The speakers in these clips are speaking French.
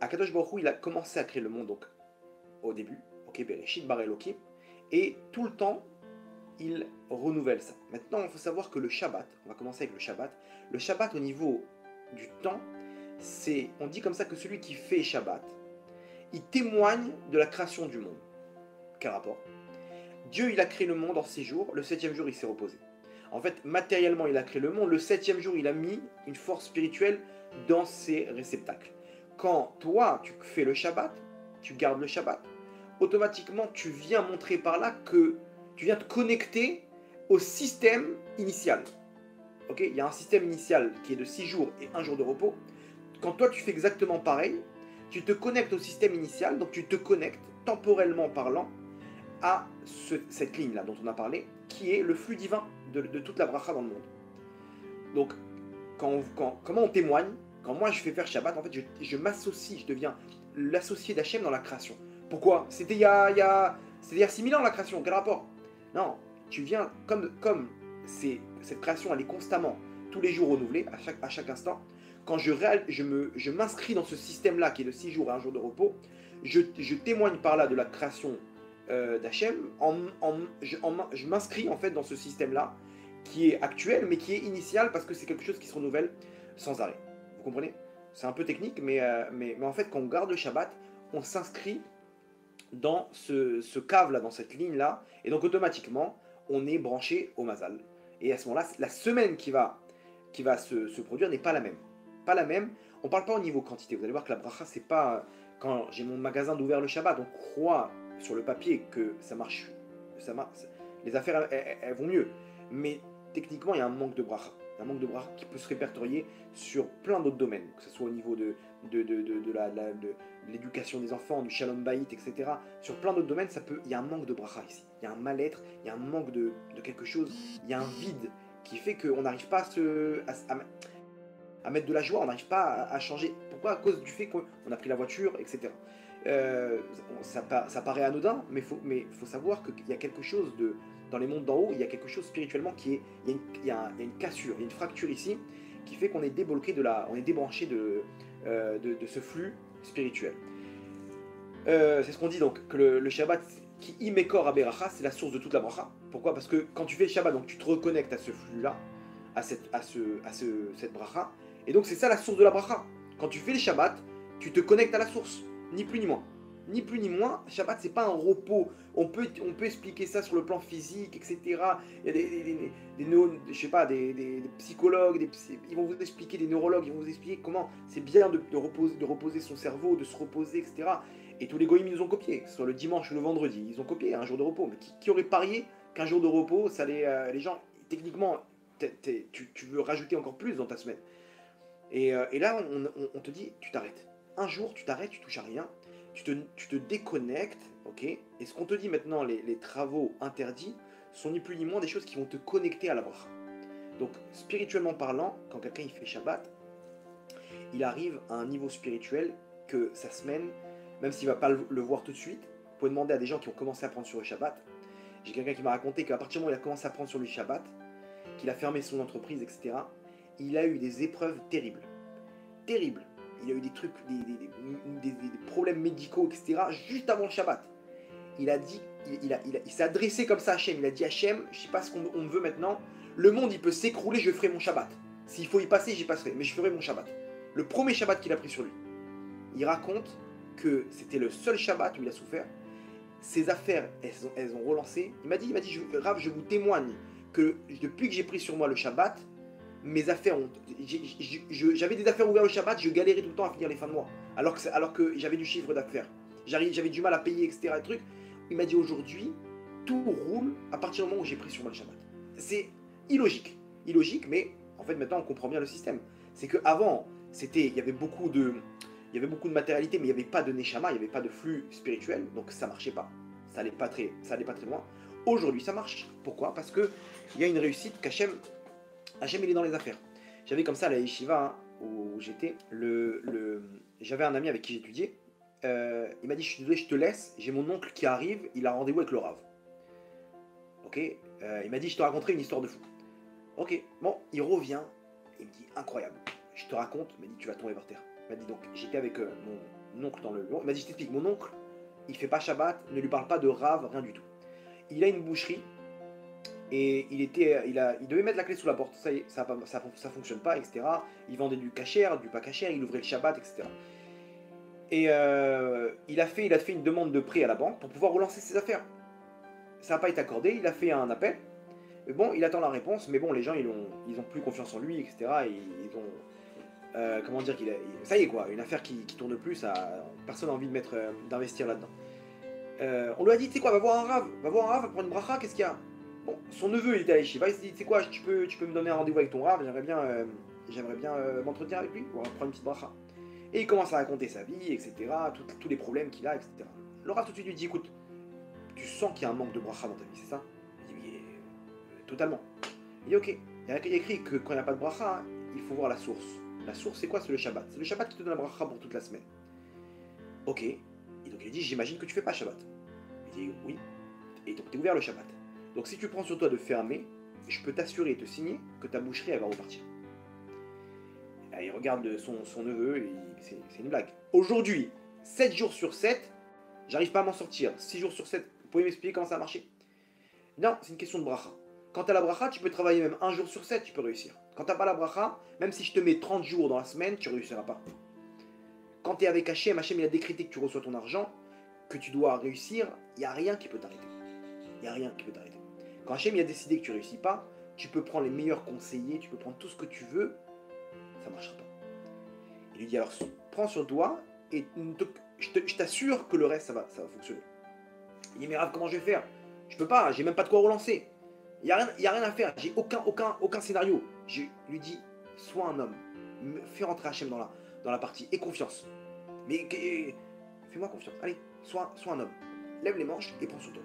Akadosh Baruch Hu, il a commencé à créer le monde donc au début, ok, Bereshit bara Elokim, et tout le temps, il renouvelle ça. Maintenant, il faut savoir que le Shabbat, on va commencer avec le Shabbat au niveau du temps, c'est, on dit comme ça que celui qui fait Shabbat, il témoigne de la création du monde. Quel rapport? Dieu, il a créé le monde en 6 jours, le septième jour, il s'est reposé. En fait, matériellement, il a créé le monde, le septième jour, il a mis une force spirituelle dans ses réceptacles. Quand toi, tu fais le Shabbat, tu gardes le Shabbat, automatiquement, tu viens montrer par là que tu viens te connecter au système initial. Ok, il y a un système initial qui est de 6 jours et 1 jour de repos. Quand toi, tu fais exactement pareil, tu te connectes au système initial, donc tu te connectes, temporellement parlant, à cette ligne-là dont on a parlé, qui est le flux divin de toute la bracha dans le monde. Donc, comment on témoigne? Quand moi je fais faire Shabbat, en fait, je m'associe, je deviens l'associé d'Hachem dans la création. Pourquoi? C'était il y a 6000 ans la création, quel rapport? Non, tu viens, comme cette création, elle est constamment, tous les jours renouvelée, à chaque instant, quand je m'inscris dans ce système-là, qui est de 6 jours et 1 jour de repos, je témoigne par là de la création d'Hachem, je m'inscris en fait dans ce système-là, qui est actuel, mais qui est initial, parce que c'est quelque chose qui se renouvelle sans arrêt. Vous comprenez? C'est un peu technique, mais en fait, quand on garde le Shabbat, on s'inscrit dans ce cave-là, dans cette ligne-là, et donc automatiquement, on est branché au Mazal. Et à ce moment-là, la semaine qui va se produire n'est pas la même. Pas la même. On ne parle pas au niveau quantité. Vous allez voir que la bracha, c'est pas... Quand j'ai mon magasin d'ouvert le Shabbat, on croit sur le papier que ça marche. Les affaires, elles vont mieux. Mais techniquement, il y a un manque de bracha. Un manque de bracha qui peut se répertorier sur plein d'autres domaines, que ce soit au niveau de l'éducation des enfants, du shalom bayit, etc. Sur plein d'autres domaines, il y a un manque de bracha ici. Il y a un mal-être, il y a un manque de quelque chose, il y a un vide qui fait qu'on n'arrive pas à mettre de la joie, on n'arrive pas à changer. Pourquoi? À cause du fait qu'on a pris la voiture, etc. Ça paraît anodin, mais faut savoir qu'il y a quelque chose dans les mondes d'en haut, il y a quelque chose spirituellement il y a une cassure, il y a une fracture ici, qui fait qu'on est débloqué on est débranché de ce flux spirituel. C'est ce qu'on dit donc, que le Shabbat, qui imekor aberacha, c'est la source de toute la bracha. Pourquoi? Parce que quand tu fais le Shabbat, donc tu te reconnectes à ce flux-là, à cette bracha, et donc c'est ça la source de la bracha. Quand tu fais le Shabbat, tu te connectes à la source, ni plus ni moins. Ni plus ni moins, Shabbat c'est pas un repos. On peut expliquer ça sur le plan physique, etc. Il y a je sais pas, des psychologues, ils vont vous expliquer, des neurologues, ils vont vous expliquer comment c'est bien de reposer son cerveau, de se reposer, etc. Et tous les goïms, ils nous ont copié, que ce soit le dimanche ou le vendredi, ils ont copié un jour de repos. Mais qui aurait parié qu'un jour de repos, ça les gens, techniquement, tu veux rajouter encore plus dans ta semaine. Et là, on te dit, tu t'arrêtes. Un jour, tu t'arrêtes, tu touches à rien, tu te déconnectes, ok? Et ce qu'on te dit maintenant, les travaux interdits, sont ni plus ni moins des choses qui vont te connecter à la bracha. Donc, spirituellement parlant, quand quelqu'un il fait Shabbat, il arrive à un niveau spirituel que sa semaine, même s'il ne va pas le voir tout de suite, vous pouvez demander à des gens qui ont commencé à prendre sur le Shabbat. J'ai quelqu'un qui m'a raconté qu'à partir du moment où il a commencé à prendre sur le Shabbat, qu'il a fermé son entreprise, etc., il a eu des épreuves terribles. Terribles. Il a eu des trucs, des problèmes médicaux, etc., juste avant le Shabbat. Il a dit, il s'est adressé comme ça à Hachem. Il a dit à Hachem, je ne sais pas ce qu'on me veut maintenant, le monde il peut s'écrouler, je ferai mon Shabbat. S'il faut y passer, j'y passerai, mais je ferai mon Shabbat. Le premier Shabbat qu'il a pris sur lui. Il raconte que c'était le seul Shabbat où il a souffert. Ses affaires, elles ont relancé. Il m'a dit, Rav, je vous témoigne que depuis que j'ai pris sur moi le Shabbat, mes affaires ont... J'avais des affaires ouvertes le Shabbat, je galérais tout le temps à finir les fins de mois. Alors que j'avais du chiffre d'affaires. J'avais du mal à payer, etc. Il m'a dit aujourd'hui, tout roule à partir du moment où j'ai pris sur moi le Shabbat. C'est illogique. Illogique, mais en fait maintenant on comprend bien le système. C'est qu'avant, il y avait beaucoup de matérialité, mais il n'y avait pas de neshama, il n'y avait pas de flux spirituel, donc ça marchait pas. Ça allait pas très loin. Aujourd'hui ça marche. Pourquoi? Parce qu'il y a une réussite qu'Hachem il est dans les affaires. J'avais comme ça à la yeshiva, hein, où j'étais, j'avais un ami avec qui j'étudiais. Il m'a dit, je suis désolé, je te laisse, j'ai mon oncle qui arrive, il a rendez-vous avec le Rav. Ok, il m'a dit, je te raconterai une histoire de fou. Ok, bon, il revient, il me dit, incroyable, je te raconte, il m'a dit, tu vas tomber par terre. Il m'a dit donc, j'étais avec mon oncle dans le bureau. Il m'a dit, je t'explique, mon oncle, il fait pas Shabbat, ne lui parle pas de Rav, rien du tout. Il a une boucherie et il devait mettre la clé sous la porte. Ça y est, ça fonctionne pas, etc. Il vendait du cachère, du pas cachère, il ouvrait le Shabbat, etc. Et il a fait une demande de prêt à la banque pour pouvoir relancer ses affaires. Ça n'a pas été accordé, il a fait un appel. Mais bon, il attend la réponse, mais bon, les gens, ils ont plus confiance en lui, etc. Et ils ont... comment dire ça y est, quoi, une affaire qui tourne plus, personne n'a envie d'investir là-dedans. On lui a dit, tu sais quoi, va voir un rave, va prendre une bracha, qu'est-ce qu'il y a? Bon, son neveu, il était à Yeshiva, il s'est dit, tu sais quoi, tu peux me donner un rendez-vous avec ton rave, j'aimerais bien m'entretenir avec lui, pour prendre une petite bracha. Et il commence à raconter sa vie, etc., tous les problèmes qu'il a, etc. Le rave tout de suite lui dit, écoute, tu sens qu'il y a un manque de bracha dans ta vie, c'est ça? Il dit, oui, totalement. Il dit, ok, il y a écrit que quand il n'y a pas de bracha, il faut voir la source. La source, c'est quoi? C'est le Shabbat. C'est le Shabbat qui te donne la bracha pour toute la semaine. Ok. Et donc il dit, j'imagine que tu fais pas Shabbat. Il dit, oui. Et donc tu es ouvert le Shabbat. Donc si tu prends sur toi de fermer, je peux t'assurer et te signer que ta boucherie, elle va repartir. Et là, il regarde son neveu, et c'est une blague. Aujourd'hui, 7 jours sur 7, j'arrive pas à m'en sortir. 6 jours sur 7, vous pouvez m'expliquer comment ça a marché? Non, c'est une question de bracha. Quand tu as la bracha, tu peux travailler même 1 jour sur 7, tu peux réussir. Quand tu n'as pas la bracha, même si je te mets 30 jours dans la semaine, tu ne réussiras pas. Quand tu es avec Hachem, Hachem il a décrété que tu reçois ton argent, que tu dois réussir, il n'y a rien qui peut t'arrêter. Il n'y a rien qui peut t'arrêter. Quand Hachem il a décidé que tu ne réussis pas, tu peux prendre les meilleurs conseillers, tu peux prendre tout ce que tu veux, ça ne marchera pas. Il lui dit alors, prends sur toi et je t'assure que le reste, ça va fonctionner. Il dit, mais Rav, comment je vais faire? Je peux pas, j'ai même pas de quoi relancer. Il n'y a rien à faire, j'ai aucun scénario. Je lui dis, sois un homme, fais rentrer Hachem dans la partie, et confiance. Mais fais-moi confiance, allez, sois un homme. Lève les manches et prends sur toi.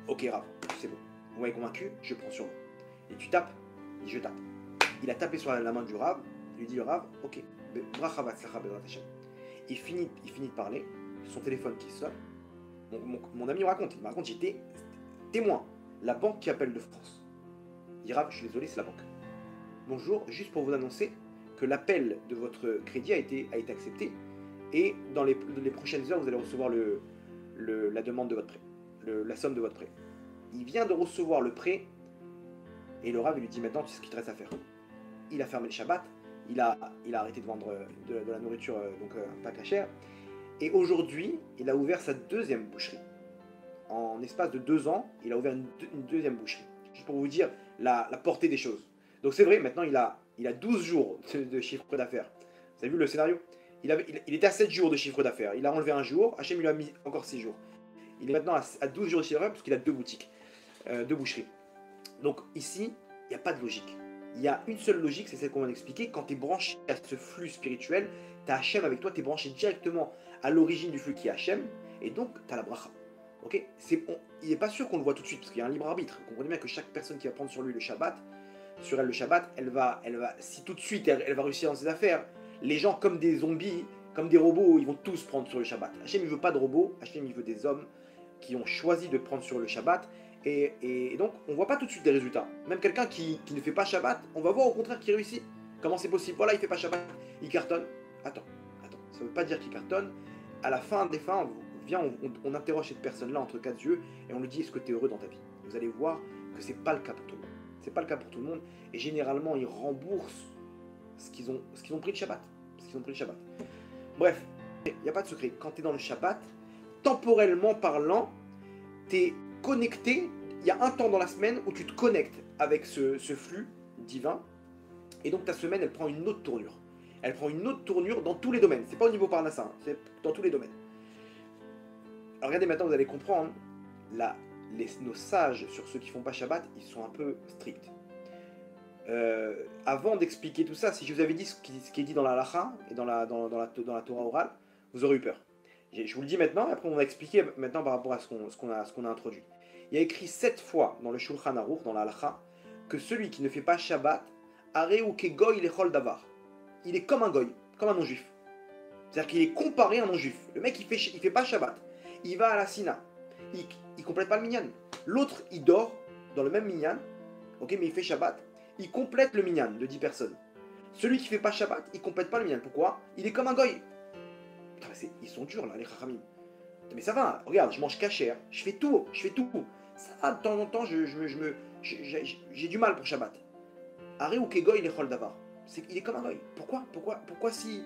Ok Rav, c'est bon, vous m'avez convaincu, je prends sur moi. Et tu tapes, et je tape. Il a tapé sur la main du Rav, il lui dit Rav, ok, bracha v'atzlacha be'ezrat Hashem. Il finit de parler, son téléphone qui sonne. Mon ami me raconte, j'étais témoin. La banque qui appelle de France. Il dit Rav, je suis désolé, c'est la banque. Bonjour, juste pour vous annoncer que l'appel de votre crédit a été accepté et dans les prochaines heures, vous allez recevoir la demande de votre prêt, la somme de votre prêt. Il vient de recevoir le prêt et le Rav lui dit maintenant, tu sais ce qu'il te reste à faire. Il a fermé le Shabbat, il a arrêté de vendre de la nourriture, donc pas cachère, et aujourd'hui, il a ouvert sa deuxième boucherie. En espace de 2 ans, il a ouvert une deuxième boucherie. Juste pour vous dire la portée des choses. Donc c'est vrai, maintenant il a 12 jours de chiffre d'affaires. Vous avez vu le scénario? Il était à 7 jours de chiffre d'affaires. Il a enlevé un jour, Hachem lui a mis encore 6 jours. Il est maintenant à 12 jours de chiffre d'affaires parce qu'il a 2 boutiques, 2 boucheries. Donc ici, il n'y a pas de logique. Il y a une seule logique, c'est celle qu'on vient d'expliquer. Quand tu es branché à ce flux spirituel, tu as Hachem avec toi, tu es branché directement à l'origine du flux qui est Hachem, et donc tu as la bracha. Okay, il n'est pas sûr qu'on le voit tout de suite, parce qu'il y a un libre arbitre. Vous comprenez bien que chaque personne qui va prendre sur lui le Shabbat, elle va, si tout de suite elle va réussir dans ses affaires, les gens comme des zombies, comme des robots, ils vont tous prendre sur le Shabbat. Hachem il veut pas de robots, Hachem il veut des hommes qui ont choisi de prendre sur le Shabbat, et donc on voit pas tout de suite des résultats. Même quelqu'un qui ne fait pas Shabbat, on va voir au contraire qu'il réussit. Comment c'est possible? Voilà, il fait pas Shabbat, il cartonne. Attends, ça veut pas dire qu'il cartonne. À la fin des fins, on interroge cette personne-là entre 4 yeux et on lui dit est-ce que tu es heureux dans ta vie? Vous allez voir que c'est pas le cas pour tout le monde. C'est pas le cas pour tout le monde et généralement ils remboursent ce qu'ils ont pris de Shabbat. Bref, il n'y a pas de secret. Quand tu es dans le Shabbat, temporellement parlant, tu es connecté. Il y a un temps dans la semaine où tu te connectes avec ce flux divin et donc ta semaine elle prend une autre tournure. Elle prend une autre tournure dans tous les domaines. C'est pas au niveau Parnassa, hein, c'est dans tous les domaines. Alors regardez maintenant, vous allez comprendre, nos sages sur ceux qui font pas Shabbat, ils sont un peu stricts. Avant d'expliquer tout ça, si je vous avais dit ce qui est dit dans la Halacha et dans la Torah orale, vous aurez eu peur. Je vous le dis maintenant, et après on va expliquer maintenant par rapport à ce qu'on a introduit. Il y a écrit 7 fois dans le Shulchan Aruch, dans la Halacha, que celui qui ne fait pas Shabbat, Areu kegoy lechol davar. Il est comme un goy, comme un non-juif. C'est-à-dire qu'il est comparé à un non-juif. Le mec, il fait pas Shabbat. Il va à la Sina. Il complète pas le minyan. L'autre, il dort dans le même minyan. Ok, mais il fait Shabbat. Il complète le minyan de 10 personnes. Celui qui fait pas Shabbat, il complète pas le minyan. Pourquoi? Il est comme un goy. Putain, ils sont durs là, les Chachamim. Mais ça va, regarde, je mange cachère, je fais tout, je fais tout. Ça va, de temps en temps, j'ai du mal pour Shabbat. Aré ou Kegoy, il est Chol Davar. Il est comme un goy. Pourquoi si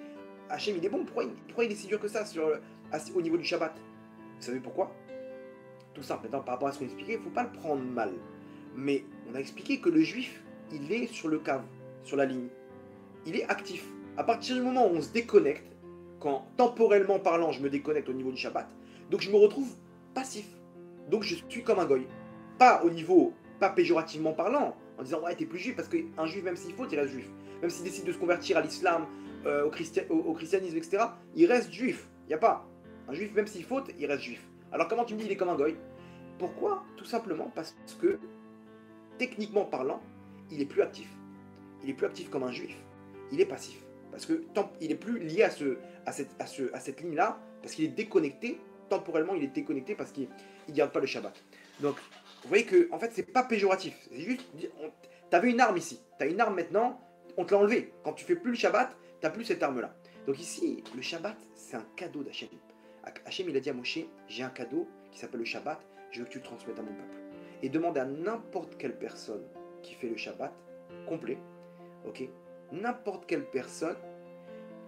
Hachem il est bon, pourquoi il est si dur que ça au niveau du Shabbat? Vous savez pourquoi? Tout simple. Maintenant, par rapport à ce qu'on expliquait, il ne faut pas le prendre mal. Mais on a expliqué que le juif, il est sur le cave, sur la ligne. Il est actif. À partir du moment où on se déconnecte, quand temporellement parlant, je me déconnecte au niveau du Shabbat, donc je me retrouve passif. Donc je suis comme un goy. Pas au niveau, pas péjorativement parlant, en disant ouais, t'es plus juif, parce qu'un juif, même s'il faut, il reste juif. Même s'il décide de se convertir à l'islam, au christianisme, etc., il reste juif. Il n'y a pas. Un juif, même s'il faut, il reste juif. Alors comment tu me dis il est comme un goy? Pourquoi? Tout simplement parce que, techniquement parlant, il est plus actif. Il est plus actif comme un juif. Il est passif. Parce que il est plus lié à cette ligne-là, parce qu'il est déconnecté. Temporellement, il est déconnecté parce qu'il ne garde pas le Shabbat. Donc, vous voyez que, en fait, c'est pas péjoratif. C'est juste, t'avais une arme ici. T'as une arme maintenant, on te l'a enlevée. Quand tu fais plus le Shabbat, t'as plus cette arme-là. Donc ici, le Shabbat, c'est un cadeau d'Hachem. Hachem, il a dit à Moshe, j'ai un cadeau qui s'appelle le Shabbat, je veux que tu le transmettes à mon peuple. Et demande à n'importe quelle personne qui fait le Shabbat complet, ok, n'importe quelle personne,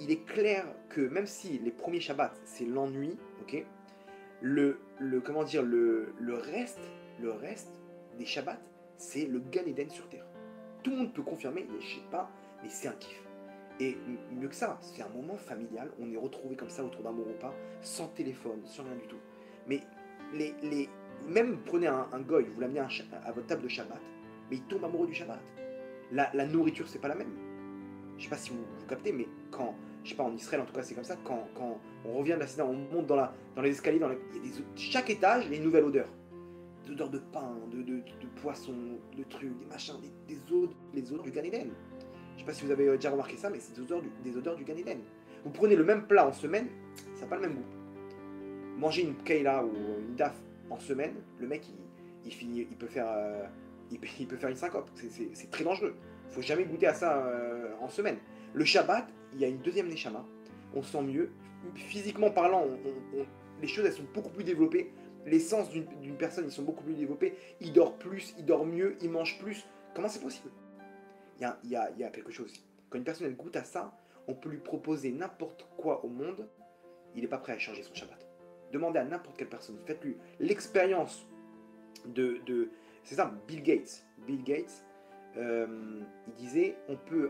il est clair que même si les premiers Shabbats, c'est l'ennui, ok, comment dire, le reste des Shabbats, c'est le Gan Eden sur terre. Tout le monde peut confirmer, je sais pas, mais c'est un kiff. Et mieux que ça, c'est un moment familial, on est retrouvés comme ça autour d'un bon repas, sans téléphone, sans rien du tout. Mais même prenez un goy, vous l'amenez à votre table de Shabbat, mais il tombe amoureux du Shabbat. La nourriture, c'est pas la même. Je sais pas si vous captez, mais quand, je sais pas, en Israël en tout cas, c'est comme ça, quand on revient de la Sina, on monte dans les escaliers, chaque étage, il y a une nouvelle odeur. Des odeurs de pain, de poisson, de trucs, des machins, les odeurs du Gan Eden. Je sais pas si vous avez déjà remarqué ça, mais c'est des odeurs du Gan Eden. Vous prenez le même plat en semaine, ça n'a pas le même goût. Manger une keila ou une daf en semaine, le mec il peut faire une syncope. C'est très dangereux. Il faut jamais goûter à ça en semaine. Le Shabbat, il y a une deuxième neshama. On sent mieux. Physiquement parlant, les choses elles sont beaucoup plus développées. Les sens d'une personne ils sont beaucoup plus développés. Il dort plus, il dort mieux, il mange plus. Comment c'est possible? Il y a quelque chose. Quand une personne elle goûte à ça, on peut lui proposer n'importe quoi au monde. Il n'est pas prêt à changer son Shabbat. Demandez à n'importe quelle personne. Faites-lui l'expérience c'est ça, Bill Gates. Bill Gates, il disait,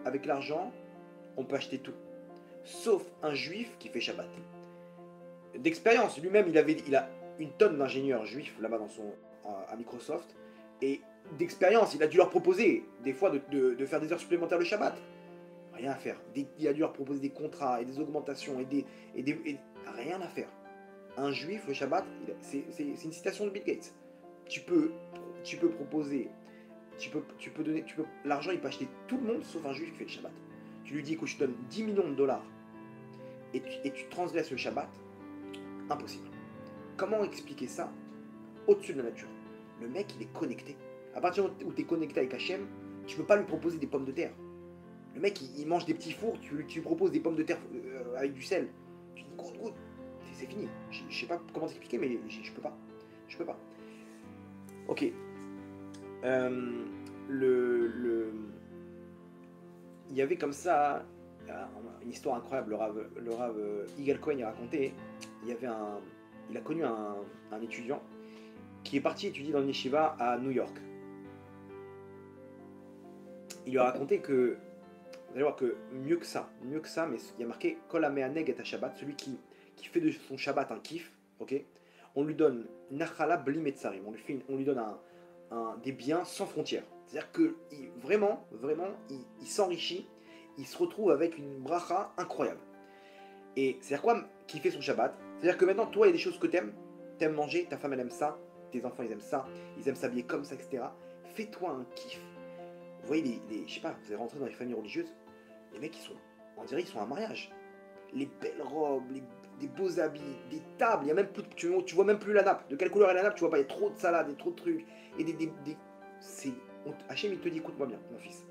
avec l'argent, on peut acheter tout. Sauf un juif qui fait Shabbat. D'expérience, lui-même, il a une tonne d'ingénieurs juifs là-bas à Microsoft. Et d'expérience, il a dû leur proposer, des fois, de faire des heures supplémentaires le Shabbat. Rien à faire. Il a dû leur proposer des contrats et des augmentations et rien à faire. Un juif, le Shabbat, c'est une citation de Bill Gates. Tu peux proposer, l'argent il peut acheter tout le monde sauf un juif qui fait le Shabbat. Tu lui dis que je te donne 10 millions de dollars et tu transgresses le Shabbat, impossible. Comment expliquer ça au-dessus de la nature? Le mec il est connecté. À partir où tu es connecté avec Hachem, tu peux pas lui proposer des pommes de terre. Le mec il mange des petits fours, tu lui proposes des pommes de terre avec du sel. Tu dis goûte, c'est fini. Je sais pas comment t'expliquer, mais je peux pas. Je peux pas. Ok. Il y avait comme ça une histoire incroyable. Le Rav Yigal Cohen il racontait. Il a connu un étudiant qui est parti étudier dans une yeshiva à New York. Il lui a raconté que, vous allez voir que mieux que ça, mais il y a marqué Kol hame'aneg et Shabbat, celui qui fait de son Shabbat un kiff, ok. On lui donne nachala bli metzarim, on lui donne des biens sans frontières. C'est-à-dire que vraiment, il s'enrichit, il se retrouve avec une bracha incroyable. Et c'est-à-dire quoi qui fait son Shabbat? C'est-à-dire que maintenant, toi, il y a des choses que t'aimes manger, ta femme elle aime ça, tes enfants ils aiment s'habiller comme ça, etc. Fais-toi un kiff. Vous voyez, je sais pas, vous allez rentrer dans les familles religieuses, les mecs on dirait ils sont à un mariage. Les belles robes, des beaux habits, des tables, il y a même plus, tu vois même plus la nappe. De quelle couleur est la nappe, tu vois pas, il y a trop de salades, et trop de trucs. Et Hachem il te dit, écoute-moi bien, mon fils.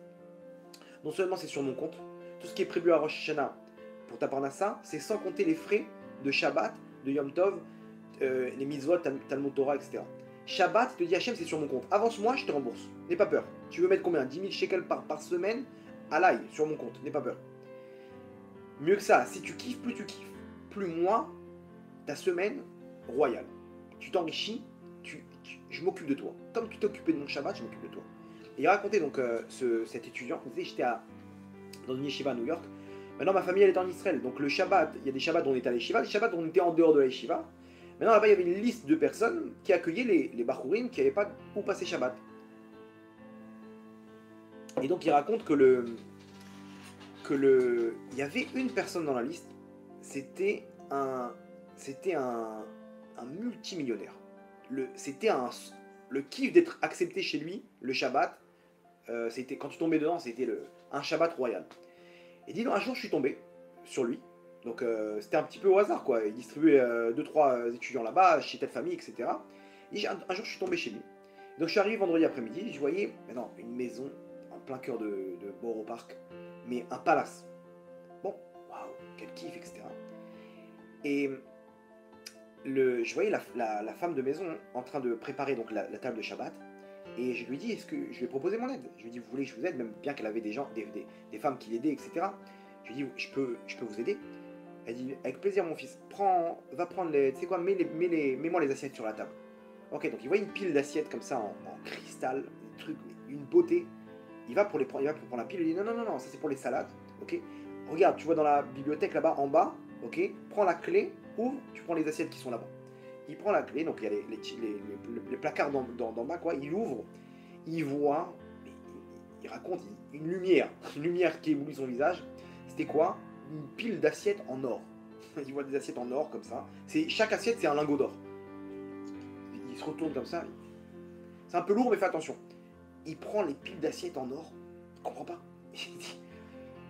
Non seulement c'est sur mon compte, tout ce qui est prévu à Rosh Hashanah pour ta parnassa, c'est sans compter les frais de Shabbat, de Yom Tov, les mitzvot, Talmud Torah, etc. Shabbat, il te dit Hachem, c'est sur mon compte. Avance-moi, je te rembourse. N'aie pas peur. Tu veux mettre combien? 10 000 shekels par semaine? Alaï, sur mon compte. N'aie pas peur. Mieux que ça, si tu kiffes, plus tu kiffes. Plus moi, ta semaine royale. Tu t'enrichis, je m'occupe de toi. Comme tu t'es occupé de mon Shabbat, je m'occupe de toi. Et il racontait donc cet étudiant, il disait j'étais dans une yeshiva à New York. Maintenant ma famille elle est en Israël. Donc le Shabbat, il y a des Shabbats où on était à la yeshiva, des Shabbats où on était en dehors de la yeshiva. Maintenant là-bas il y avait une liste de personnes qui accueillaient les Bachourim qui n'avaient pas où passer Shabbat. Et donc il raconte il y avait une personne dans la liste, c'était un multimillionnaire. Le kiff d'être accepté chez lui, le Shabbat, c'était quand tu tombais dedans, c'était un Shabbat royal. Et dit, un jour, je suis tombé sur lui. Donc, c'était un petit peu au hasard, quoi. Il distribuait 2-3 étudiants là-bas, chez telle famille, etc. Et un jour, je suis tombé chez lui. Donc, je suis arrivé vendredi après-midi, je voyais, maintenant, une maison en plein cœur de Borough Park, mais un palace. Bon, waouh, quel kiff, etc. Et je voyais la femme de maison en train de préparer donc la table de Shabbat. Et je lui dis, est-ce que je lui ai proposé mon aide? Je lui ai dit, vous voulez que je vous aide, même bien qu'elle avait des gens, des femmes qui l'aidaient, etc. Je lui ai dit, je peux vous aider? Elle dit, avec plaisir mon fils, va prendre les, tu sais quoi, mets-moi les assiettes sur la table. Ok, donc il voit une pile d'assiettes comme ça en cristal, des trucs, une beauté. Il va pour prendre la pile, il dit, non, ça c'est pour les salades, ok. Regarde, tu vois dans la bibliothèque là-bas en bas, ok, prends la clé, ouvre, tu prends les assiettes qui sont là-bas. Il prend la clé, donc il y a les placards dans bas, quoi. Il ouvre, il voit, il raconte une lumière qui éblouit son visage. C'était quoi? Une pile d'assiettes en or. Il voit des assiettes en or comme ça. Chaque assiette, c'est un lingot d'or. Il se retourne comme ça. C'est un peu lourd, mais fais attention. Il prend les piles d'assiettes en or. Il comprend pas.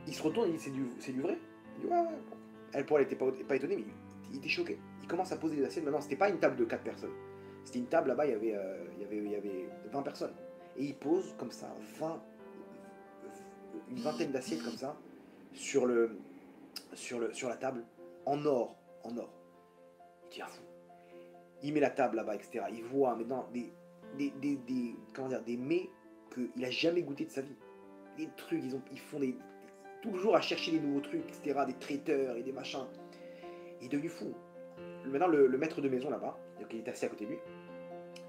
Il se retourne, il dit c'est du vrai? Il dit ouais. Elle, pour elle, était pas étonnée, mais il était choqué. Il commence à poser des assiettes. Maintenant, c'était pas une table de 4 personnes. C'était une table là-bas, il y avait 20 personnes. Et il pose comme ça une vingtaine d'assiettes comme ça sur la table en or. Il devient fou. Il met la table là-bas, etc. Il voit maintenant des mets qu'il a jamais goûté de sa vie. Des trucs, ils font toujours à chercher des nouveaux trucs, etc. Des traiteurs et des machins. Il est devenu fou. Maintenant, le maître de maison là-bas, il est assis à côté de lui,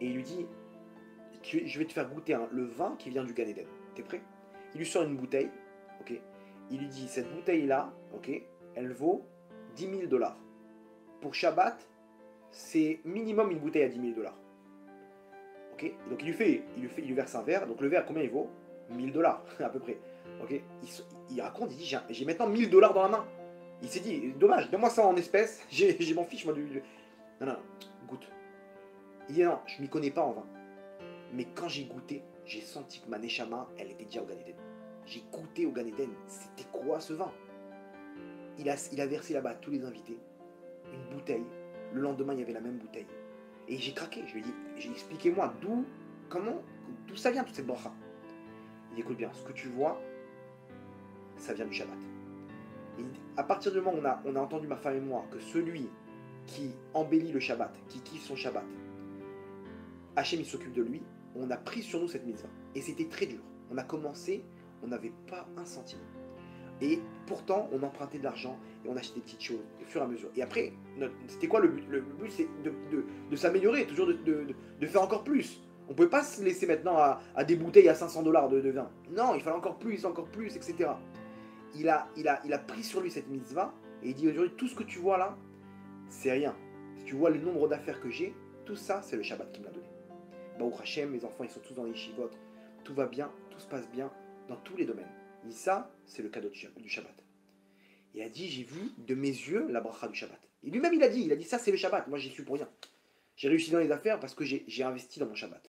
et il lui dit, je vais te faire goûter le vin qui vient du Gan Eden. T'es prêt? Il lui sort une bouteille, ok. Il lui dit, cette bouteille-là, ok, elle vaut 10 000 $. Pour Shabbat, c'est minimum une bouteille à 10 000 $. Ok. Donc il lui verse un verre. Donc le verre, combien il vaut? 1 000 $ à peu près. Ok. Il raconte, il dit, j'ai maintenant 1 000 $ dans la main. Il s'est dit, dommage, donne-moi ça en espèces, j'ai m'en fiche moi du... Non, goûte. Il dit, non, je m'y connais pas en vin. Mais quand j'ai goûté, j'ai senti que ma Neshama, elle était déjà au Gan Eden. J'ai goûté au Gan Eden, c'était quoi ce vin? Il a versé là-bas à tous les invités une bouteille. Le lendemain, il y avait la même bouteille. Et j'ai craqué, je lui ai dit, expliquez-moi d'où ça vient toute cette bracha. Il dit, écoute bien, ce que tu vois, ça vient du Shabbat. Et à partir du moment où on a entendu, ma femme et moi, que celui qui embellit le Shabbat, qui kiffe son Shabbat, Hachem il s'occupe de lui, on a pris sur nous cette mitzvah. Et c'était très dur. On a commencé, on n'avait pas un centime. Et pourtant, on empruntait de l'argent et on achetait des petites choses au fur et à mesure. Et après, c'était quoi le but? Le but, c'est de s'améliorer, toujours de faire encore plus. On ne pouvait pas se laisser maintenant à des bouteilles à 500 $ de vin. Non, il fallait encore plus, etc. Il a pris sur lui cette mitzvah et il dit aujourd'hui, tout ce que tu vois là, c'est rien. Si tu vois le nombre d'affaires que j'ai, tout ça, c'est le Shabbat qui me l'a donné. Baruch Hashem, mes enfants, ils sont tous dans les yeshivot. Tout va bien, tout se passe bien dans tous les domaines. Il dit ça, c'est le cadeau du Shabbat. Il a dit, j'ai vu de mes yeux la bracha du Shabbat. Et lui-même, il a dit ça, c'est le Shabbat. Moi, j'y suis pour rien. J'ai réussi dans les affaires parce que j'ai investi dans mon Shabbat.